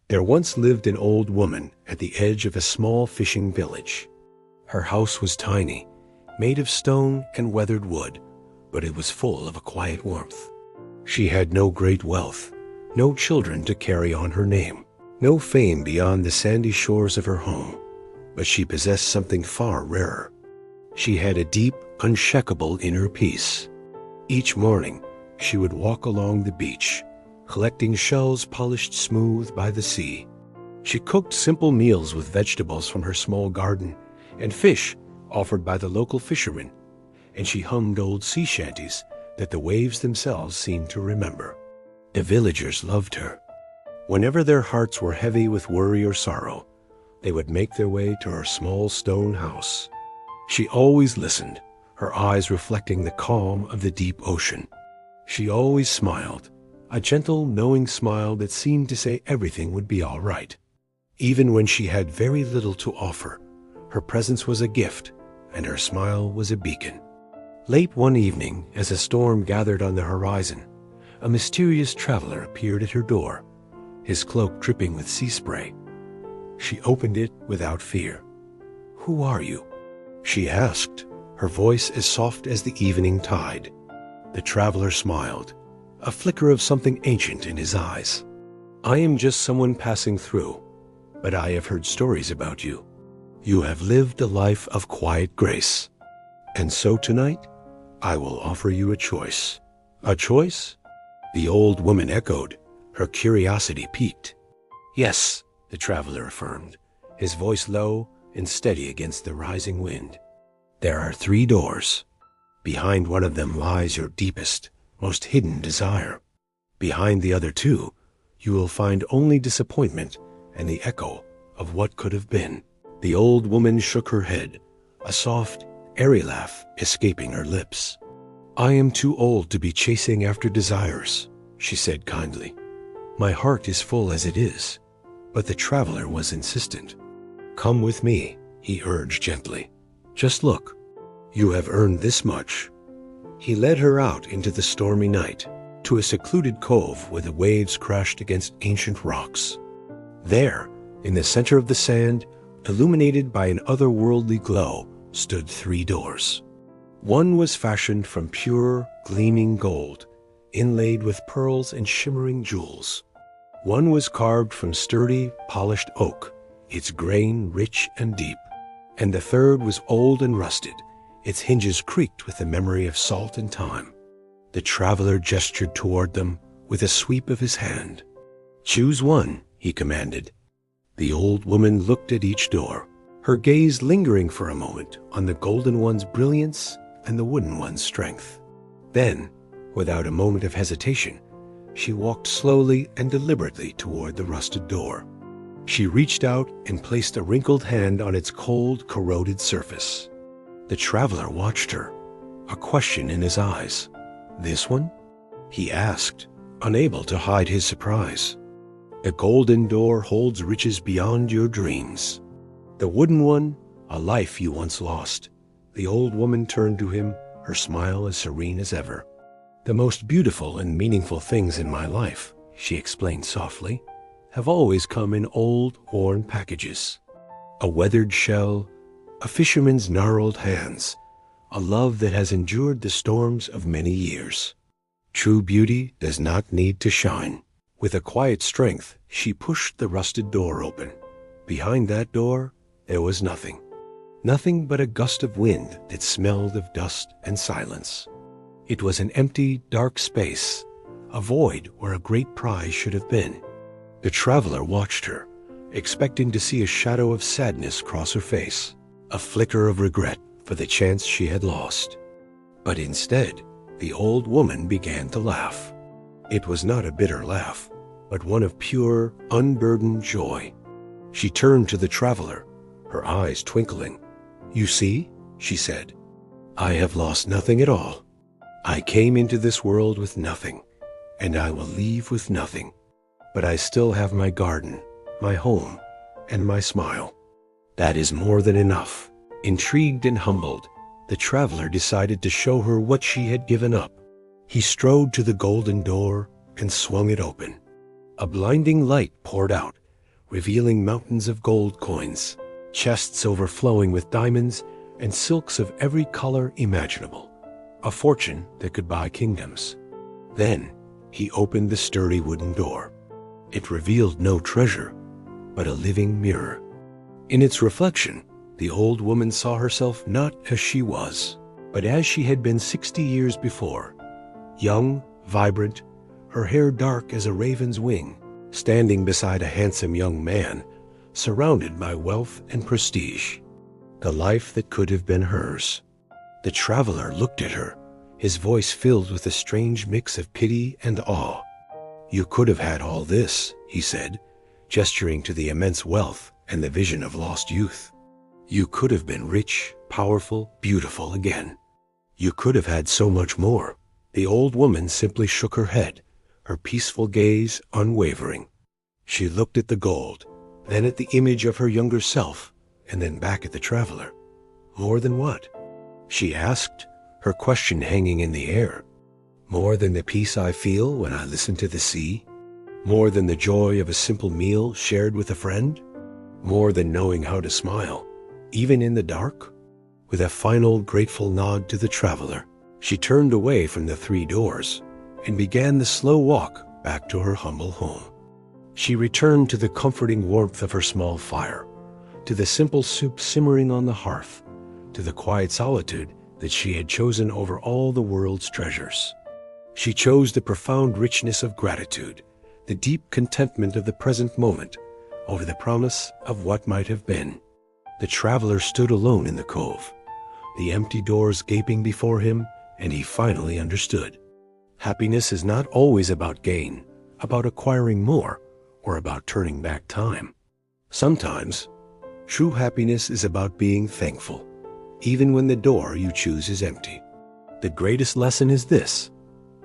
There once lived an old woman at the edge of a small fishing village. Her house was tiny, made of stone and weathered wood, but it was full of a quiet warmth. She had no great wealth, no children to carry on her name, no fame beyond the sandy shores of her home, but she possessed something far rarer. She had a deep, unshakable inner peace. Each morning, she would walk along the beach, collecting shells polished smooth by the sea. She cooked simple meals with vegetables from her small garden and fish offered by the local fishermen, and she hummed old sea shanties that the waves themselves seemed to remember. The villagers loved her. Whenever their hearts were heavy with worry or sorrow, they would make their way to her small stone house. She always listened, her eyes reflecting the calm of the deep ocean. She always smiled, a gentle, knowing smile that seemed to say everything would be all right. Even when she had very little to offer, her presence was a gift, and her smile was a beacon. Late one evening, as a storm gathered on the horizon, a mysterious traveler appeared at her door, his cloak dripping with sea spray. She opened it without fear. "Who are you?" she asked, her voice as soft as the evening tide. The traveler smiled, a flicker of something ancient in his eyes. "I am just someone passing through, but I have heard stories about you. You have lived a life of quiet grace. And so tonight, I will offer you a choice." "A choice?" the old woman echoed, her curiosity piqued. "Yes," the traveler affirmed, his voice low and steady against the rising wind. "There are 3 doors. Behind one of them lies your deepest, most hidden desire. Behind the other 2, you will find only disappointment and the echo of what could have been." The old woman shook her head, a soft, airy laugh escaping her lips. "I am too old to be chasing after desires," she said kindly. "My heart is full as it is." But the traveler was insistent. "Come with me," he urged gently. "Just look. You have earned this much." He led her out into the stormy night, to a secluded cove where the waves crashed against ancient rocks. There, in the center of the sand, illuminated by an otherworldly glow, stood 3 doors. One was fashioned from pure, gleaming gold, inlaid with pearls and shimmering jewels. One was carved from sturdy, polished oak, its grain rich and deep. And the third was old and rusted, its hinges creaked with the memory of salt and time. The traveler gestured toward them with a sweep of his hand. "Choose one," he commanded. The old woman looked at each door, her gaze lingering for a moment on the golden one's brilliance and the wooden one's strength. Then, without a moment of hesitation, she walked slowly and deliberately toward the rusted door. She reached out and placed a wrinkled hand on its cold, corroded surface. The traveler watched her, a question in his eyes. "This one?" he asked, unable to hide his surprise. "The golden door holds riches beyond your dreams. The wooden one, a life you once lost." The old woman turned to him, her smile as serene as ever. "The most beautiful and meaningful things in my life," she explained softly, "have always come in old, worn packages. A weathered shell, a fisherman's gnarled hands, a love that has endured the storms of many years. True beauty does not need to shine." With a quiet strength, she pushed the rusted door open. Behind that door, there was nothing. Nothing but a gust of wind that smelled of dust and silence. It was an empty, dark space, a void where a great prize should have been. The traveler watched her, expecting to see a shadow of sadness cross her face, a flicker of regret for the chance she had lost. But instead, the old woman began to laugh. It was not a bitter laugh, but one of pure, unburdened joy. She turned to the traveler, her eyes twinkling. "You see," she said, "I have lost nothing at all. I came into this world with nothing, and I will leave with nothing. But I still have my garden, my home, and my smile. That is more than enough." Intrigued and humbled, the traveler decided to show her what she had given up. He strode to the golden door and swung it open. A blinding light poured out, revealing mountains of gold coins, chests overflowing with diamonds, and silks of every color imaginable. A fortune that could buy kingdoms. Then he opened the sturdy wooden door. It revealed no treasure, but a living mirror. In its reflection, the old woman saw herself not as she was, but as she had been 60 years before. Young, vibrant, her hair dark as a raven's wing, standing beside a handsome young man, surrounded by wealth and prestige. The life that could have been hers. The traveler looked at her, his voice filled with a strange mix of pity and awe. "You could have had all this," he said, gesturing to the immense wealth and the vision of lost youth. "You could have been rich, powerful, beautiful again. You could have had so much more." The old woman simply shook her head, her peaceful gaze unwavering. She looked at the gold, then at the image of her younger self, and then back at the traveler. "More than what?" she asked, her question hanging in the air. "More than the peace I feel when I listen to the sea? More than the joy of a simple meal shared with a friend? More than knowing how to smile, even in the dark?" With a final grateful nod to the traveler, she turned away from the 3 doors and began the slow walk back to her humble home. She returned to the comforting warmth of her small fire, to the simple soup simmering on the hearth, to the quiet solitude that she had chosen over all the world's treasures. She chose the profound richness of gratitude, the deep contentment of the present moment, over the promise of what might have been. The traveler stood alone in the cove, the empty doors gaping before him, and he finally understood. Happiness is not always about gain, about acquiring more, or about turning back time. Sometimes, true happiness is about being thankful, even when the door you choose is empty. The greatest lesson is this: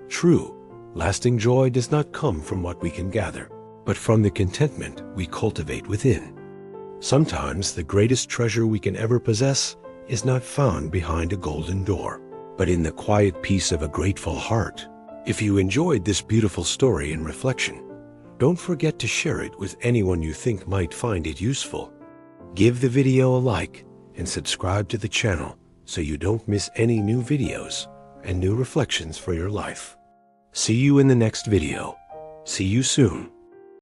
true, lasting joy does not come from what we can gather, but from the contentment we cultivate within. Sometimes the greatest treasure we can ever possess is not found behind a golden door, but in the quiet peace of a grateful heart. If you enjoyed this beautiful story and reflection, don't forget to share it with anyone you think might find it useful. Give the video a like and subscribe to the channel so you don't miss any new videos and new reflections for your life. See you in the next video. See you soon.